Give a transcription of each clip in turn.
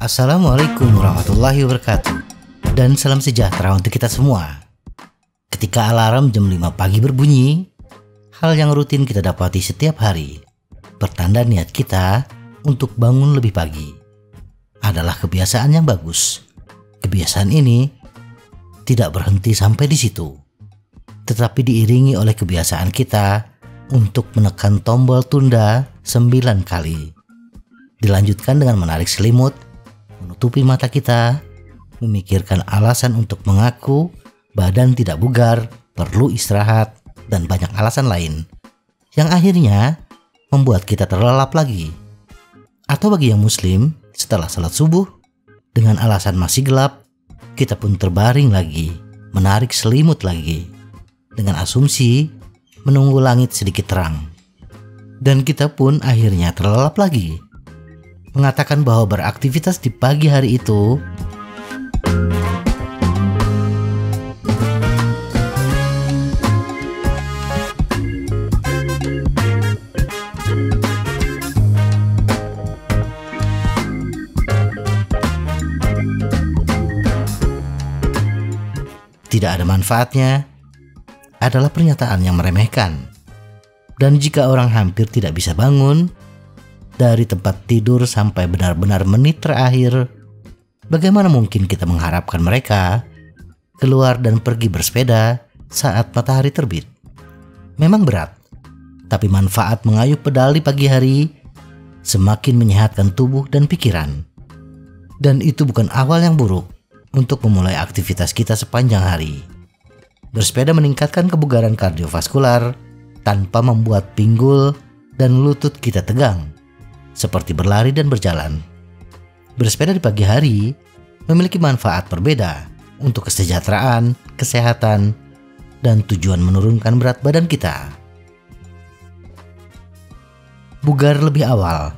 Assalamualaikum warahmatullahi wabarakatuh. Dan salam sejahtera untuk kita semua. Ketika alarm jam 5 pagi berbunyi, hal yang rutin kita dapati setiap hari, pertanda niat kita untuk bangun lebih pagi, adalah kebiasaan yang bagus. Kebiasaan ini tidak berhenti sampai di situ, tetapi diiringi oleh kebiasaan kita untuk menekan tombol tunda 9 kali. Dilanjutkan dengan menarik selimut, menutupi mata kita, memikirkan alasan untuk mengaku badan tidak bugar, perlu istirahat, dan banyak alasan lain yang akhirnya membuat kita terlelap lagi. Atau bagi yang muslim, setelah salat subuh, dengan alasan masih gelap, kita pun terbaring lagi, menarik selimut lagi, dengan asumsi menunggu langit sedikit terang. Dan kita pun akhirnya terlelap lagi, mengatakan bahwa beraktivitas di pagi hari itu tidak ada manfaatnya, adalah pernyataan yang meremehkan. Dan jika orang hampir tidak bisa bangun dari tempat tidur sampai benar-benar menit terakhir, bagaimana mungkin kita mengharapkan mereka keluar dan pergi bersepeda saat matahari terbit? Memang berat, tapi manfaat mengayuh pedal di pagi hari semakin menyehatkan tubuh dan pikiran. Dan itu bukan awal yang buruk untuk memulai aktivitas kita sepanjang hari. Bersepeda meningkatkan kebugaran kardiovaskular tanpa membuat pinggul dan lutut kita tegang, seperti berlari dan berjalan. Bersepeda di pagi hari memiliki manfaat berbeda untuk kesejahteraan, kesehatan, dan tujuan menurunkan berat badan kita. Bugar lebih awal,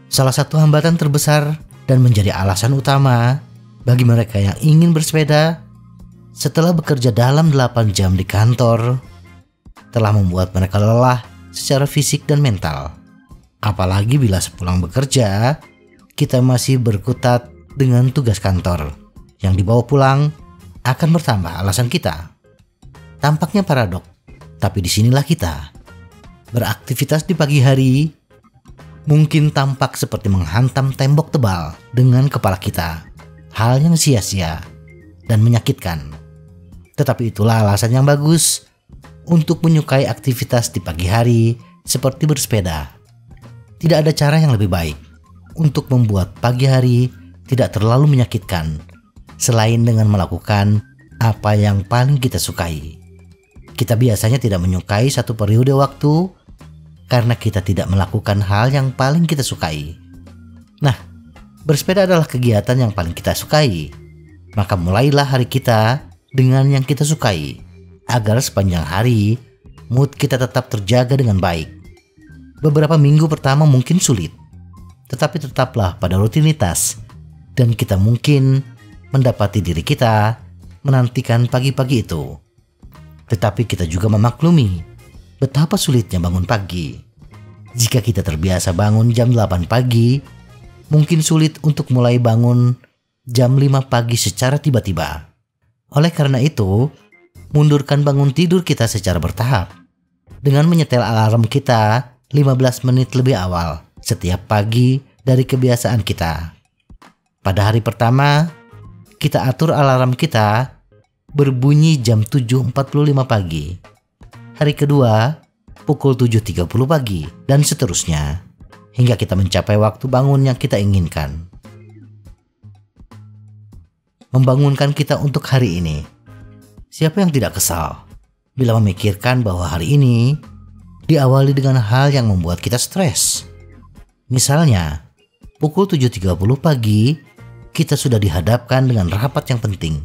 salah satu hambatan terbesar dan menjadi alasan utama bagi mereka yang ingin bersepeda setelah bekerja dalam 8 jam di kantor, telah membuat mereka lelah secara fisik dan mental. Apalagi bila sepulang bekerja, kita masih berkutat dengan tugas kantor yang dibawa pulang, akan bertambah alasan kita. Tampaknya paradok, tapi disinilah kita. Beraktivitas di pagi hari mungkin tampak seperti menghantam tembok tebal dengan kepala kita. Hal yang sia-sia dan menyakitkan. Tetapi itulah alasan yang bagus untuk menyukai aktivitas di pagi hari seperti bersepeda. Tidak ada cara yang lebih baik untuk membuat pagi hari tidak terlalu menyakitkan selain dengan melakukan apa yang paling kita sukai. Kita biasanya tidak menyukai satu periode waktu karena kita tidak melakukan hal yang paling kita sukai. Nah, bersepeda adalah kegiatan yang paling kita sukai. Maka mulailah hari kita dengan yang kita sukai, agar sepanjang hari mood kita tetap terjaga dengan baik. Beberapa minggu pertama mungkin sulit, tetapi tetaplah pada rutinitas, dan kita mungkin mendapati diri kita menantikan pagi-pagi itu. Tetapi kita juga memaklumi betapa sulitnya bangun pagi. Jika kita terbiasa bangun jam 8 pagi, mungkin sulit untuk mulai bangun jam 5 pagi secara tiba-tiba. Oleh karena itu, mundurkan bangun tidur kita secara bertahap dengan menyetel alarm kita 15 menit lebih awal setiap pagi dari kebiasaan kita. Pada hari pertama, kita atur alarm kita berbunyi jam 7.45 pagi. Hari kedua, pukul 7.30 pagi, dan seterusnya, hingga kita mencapai waktu bangun yang kita inginkan. Membangunkan kita untuk hari ini. Siapa yang tidak kesal bila memikirkan bahwa hari ini diawali dengan hal yang membuat kita stres? Misalnya, pukul 7.30 pagi, kita sudah dihadapkan dengan rapat yang penting.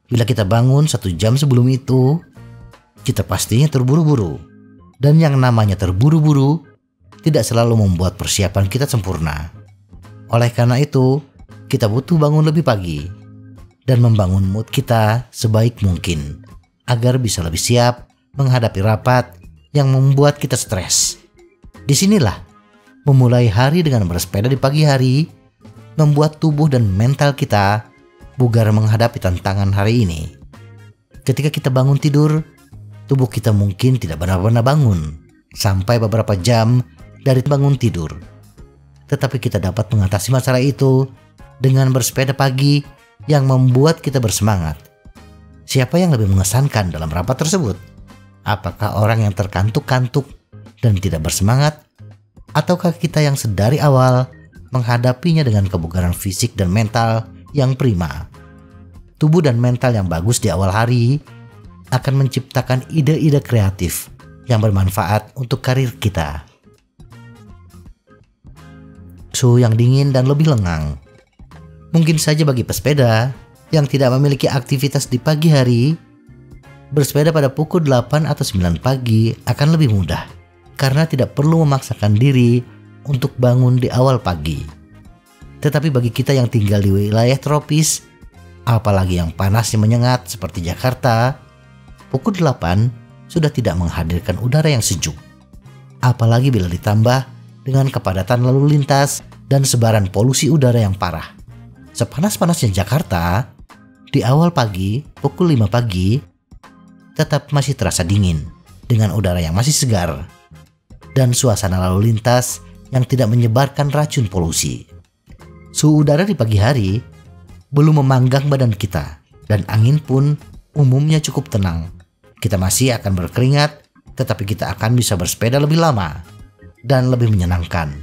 Bila kita bangun 1 jam sebelum itu, kita pastinya terburu-buru. Dan yang namanya terburu-buru tidak selalu membuat persiapan kita sempurna. Oleh karena itu, kita butuh bangun lebih pagi dan membangun mood kita sebaik mungkin agar bisa lebih siap menghadapi rapat yang membuat kita stres. Disinilah memulai hari dengan bersepeda di pagi hari membuat tubuh dan mental kita bugar menghadapi tantangan hari ini. Ketika kita bangun tidur, tubuh kita mungkin tidak benar-benar bangun sampai beberapa jam dari bangun tidur. Tetapi kita dapat mengatasi masalah itu dengan bersepeda pagi yang membuat kita bersemangat. Siapa yang lebih mengesankan dalam rapat tersebut? Apakah orang yang terkantuk-kantuk dan tidak bersemangat, ataukah kita yang sedari awal menghadapinya dengan kebugaran fisik dan mental yang prima? Tubuh dan mental yang bagus di awal hari akan menciptakan ide-ide kreatif yang bermanfaat untuk karir kita. Suhu yang dingin dan lebih lengang. Mungkin saja bagi pesepeda yang tidak memiliki aktivitas di pagi hari, bersepeda pada pukul 8 atau 9 pagi akan lebih mudah karena tidak perlu memaksakan diri untuk bangun di awal pagi. Tetapi bagi kita yang tinggal di wilayah tropis, apalagi yang panasnya menyengat seperti Jakarta, pukul 8 sudah tidak menghadirkan udara yang sejuk. Apalagi bila ditambah dengan kepadatan lalu lintas dan sebaran polusi udara yang parah. Sepanas-panasnya Jakarta, di awal pagi, pukul 5 pagi, tetap masih terasa dingin dengan udara yang masih segar dan suasana lalu lintas yang tidak menyebarkan racun polusi. Suhu udara di pagi hari belum memanggang badan kita dan angin pun umumnya cukup tenang. Kita masih akan berkeringat, tetapi kita akan bisa bersepeda lebih lama dan lebih menyenangkan.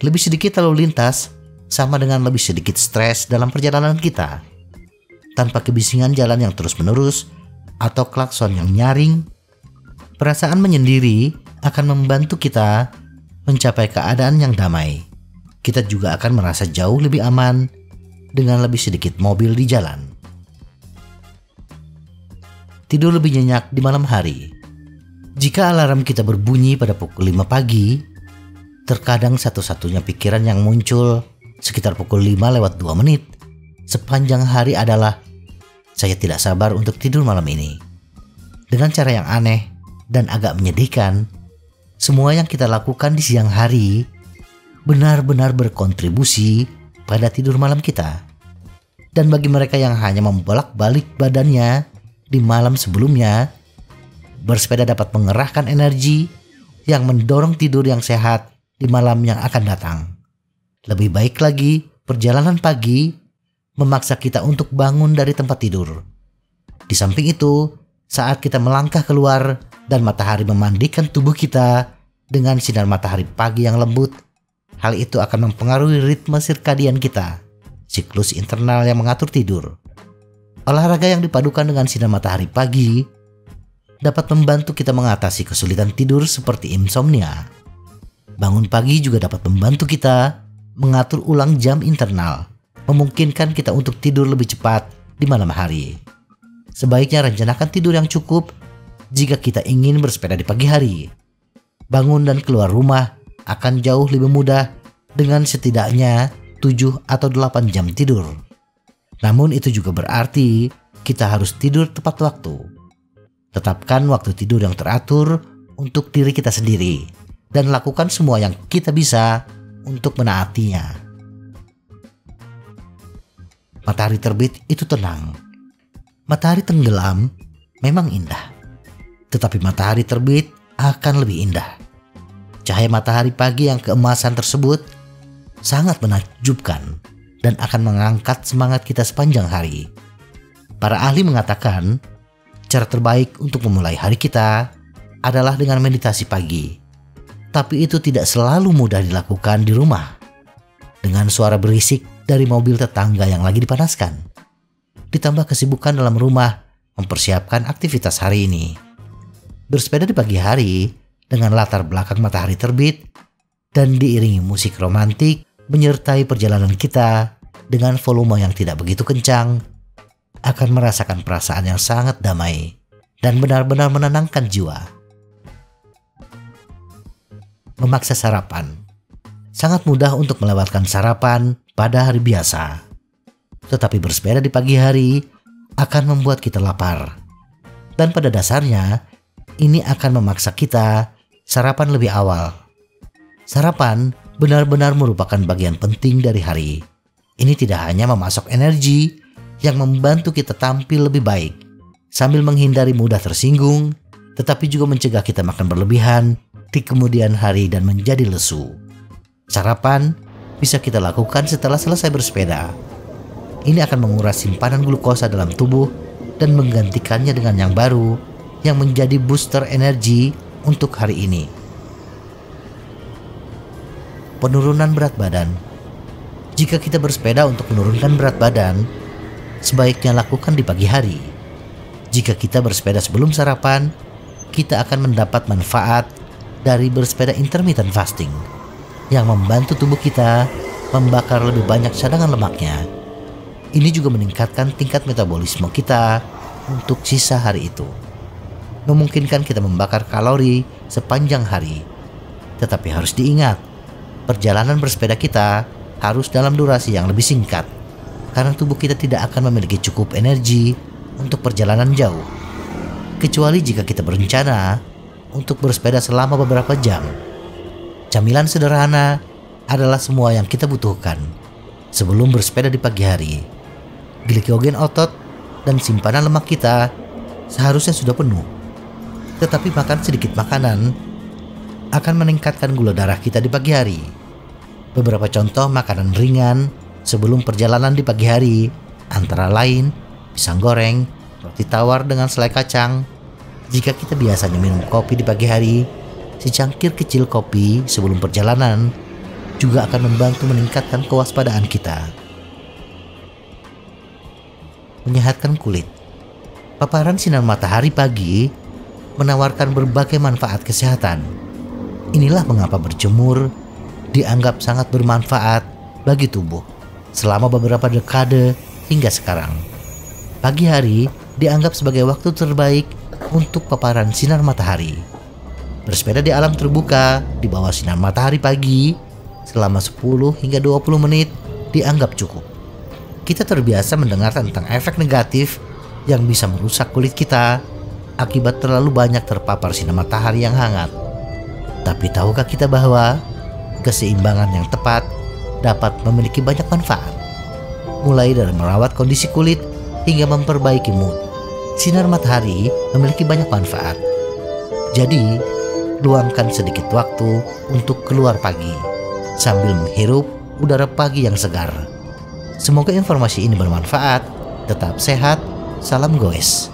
Lebih sedikit lalu lintas sama dengan lebih sedikit stres dalam perjalanan kita. Tanpa kebisingan jalan yang terus-menerus atau klakson yang nyaring, perasaan menyendiri akan membantu kita mencapai keadaan yang damai. Kita juga akan merasa jauh lebih aman dengan lebih sedikit mobil di jalan. Tidur lebih nyenyak di malam hari. Jika alarm kita berbunyi pada pukul 5 pagi, terkadang satu-satunya pikiran yang muncul sekitar pukul 5 lewat 2 menit sepanjang hari adalah, saya tidak sabar untuk tidur malam ini. Dengan cara yang aneh dan agak menyedihkan, semua yang kita lakukan di siang hari benar-benar berkontribusi pada tidur malam kita. Dan bagi mereka yang hanya membolak-balik badannya di malam sebelumnya, bersepeda dapat mengerahkan energi yang mendorong tidur yang sehat di malam yang akan datang. Lebih baik lagi, perjalanan pagi memaksa kita untuk bangun dari tempat tidur. Di samping itu, saat kita melangkah keluar dan matahari memandikan tubuh kita dengan sinar matahari pagi yang lembut, hal itu akan mempengaruhi ritme sirkadian kita, siklus internal yang mengatur tidur. Olahraga yang dipadukan dengan sinar matahari pagi dapat membantu kita mengatasi kesulitan tidur seperti insomnia. Bangun pagi juga dapat membantu kita mengatur ulang jam internal, memungkinkan kita untuk tidur lebih cepat di malam hari. Sebaiknya rencanakan tidur yang cukup jika kita ingin bersepeda di pagi hari. Bangun dan keluar rumah akan jauh lebih mudah dengan setidaknya 7 atau 8 jam tidur. Namun itu juga berarti kita harus tidur tepat waktu. Tetapkan waktu tidur yang teratur untuk diri kita sendiri dan lakukan semua yang kita bisa untuk menaatinya. Matahari terbit itu tenang. Matahari tenggelam memang indah, tetapi matahari terbit akan lebih indah. Cahaya matahari pagi yang keemasan tersebut sangat menakjubkan dan akan mengangkat semangat kita sepanjang hari. Para ahli mengatakan cara terbaik untuk memulai hari kita adalah dengan meditasi pagi. Tapi itu tidak selalu mudah dilakukan di rumah dengan suara berisik dari mobil tetangga yang lagi dipanaskan, ditambah kesibukan dalam rumah mempersiapkan aktivitas hari ini. Bersepeda di pagi hari dengan latar belakang matahari terbit dan diiringi musik romantik menyertai perjalanan kita dengan volume yang tidak begitu kencang akan merasakan perasaan yang sangat damai dan benar-benar menenangkan jiwa. Memaksa sarapan. Sangat mudah untuk melewatkan sarapan pada hari biasa. Tetapi bersepeda di pagi hari akan membuat kita lapar. Dan pada dasarnya, ini akan memaksa kita sarapan lebih awal. Sarapan benar-benar merupakan bagian penting dari hari. Ini tidak hanya memasok energi yang membantu kita tampil lebih baik sambil menghindari mudah tersinggung, tetapi juga mencegah kita makan berlebihan di kemudian hari dan menjadi lesu. Sarapan bisa kita lakukan setelah selesai bersepeda. Ini akan menguras simpanan glukosa dalam tubuh dan menggantikannya dengan yang baru yang menjadi booster energi untuk hari ini. Penurunan berat badan. Jika kita bersepeda untuk menurunkan berat badan, sebaiknya lakukan di pagi hari. Jika kita bersepeda sebelum sarapan, kita akan mendapat manfaat dari bersepeda intermittent fasting yang membantu tubuh kita membakar lebih banyak cadangan lemaknya. Ini juga meningkatkan tingkat metabolisme kita untuk sisa hari itu, memungkinkan kita membakar kalori sepanjang hari. Tetapi harus diingat, perjalanan bersepeda kita harus dalam durasi yang lebih singkat, karena tubuh kita tidak akan memiliki cukup energi untuk perjalanan jauh, kecuali jika kita berencana untuk bersepeda selama beberapa jam. Camilan sederhana adalah semua yang kita butuhkan sebelum bersepeda di pagi hari. Glikogen otot dan simpanan lemak kita seharusnya sudah penuh, tetapi makan sedikit makanan akan meningkatkan gula darah kita di pagi hari. Beberapa contoh makanan ringan sebelum perjalanan di pagi hari antara lain pisang goreng, roti tawar dengan selai kacang. Jika kita biasanya minum kopi di pagi hari, secangkir kecil kopi sebelum perjalanan juga akan membantu meningkatkan kewaspadaan kita. Menyehatkan kulit. Paparan sinar matahari pagi menawarkan berbagai manfaat kesehatan. Inilah mengapa berjemur dianggap sangat bermanfaat bagi tubuh selama beberapa dekade hingga sekarang. Pagi hari dianggap sebagai waktu terbaik untuk paparan sinar matahari. Bersepeda di alam terbuka di bawah sinar matahari pagi selama 10 hingga 20 menit dianggap cukup. Kita terbiasa mendengar tentang efek negatif yang bisa merusak kulit kita akibat terlalu banyak terpapar sinar matahari yang hangat. Tapi tahukah kita bahwa keseimbangan yang tepat dapat memiliki banyak manfaat, mulai dari merawat kondisi kulit hingga memperbaiki mood. Sinar matahari memiliki banyak manfaat. Jadi, luangkan sedikit waktu untuk keluar pagi sambil menghirup udara pagi yang segar. Semoga informasi ini bermanfaat. Tetap sehat. Salam goes.